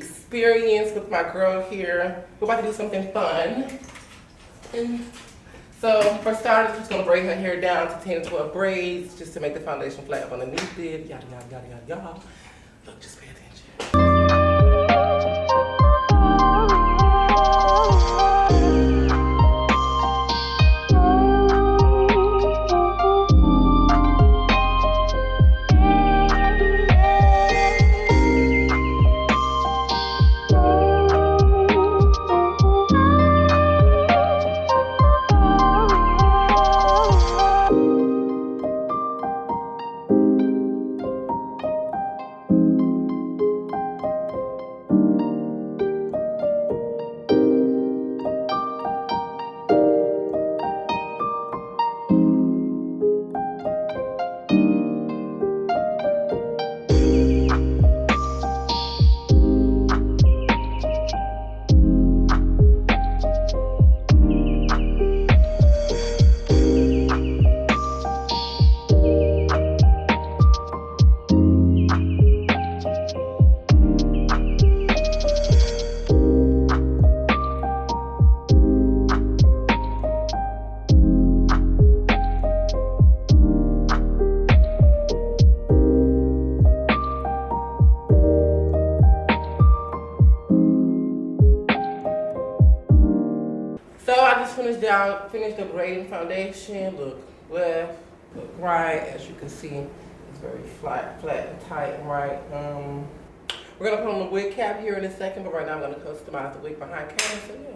experience with my girl here. We're about to do something fun. And so for starters, I'm just gonna braid her hair down to 10 to 12 braids just to make the foundation flat up underneath it. Yada, yada, yada, yada, yada. Look, just pay attention. So I just finished the braiding foundation. Look left, look right. As you can see, it's very flat and tight and right. We're gonna put on the wig cap here in a second, but right now I'm gonna customize the wig behind camera. So yeah.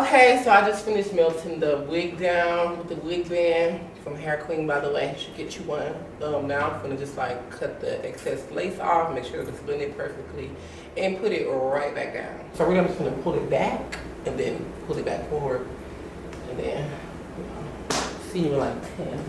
Okay, so I just finished melting the wig down with the wig band from Hair Queen, by the way. You should get you one. Now I'm gonna just like cut the excess lace off, make sure it's blended perfectly, and put it right back down. So we're just gonna pull it back and then pull it back forward, and then see you in like 10.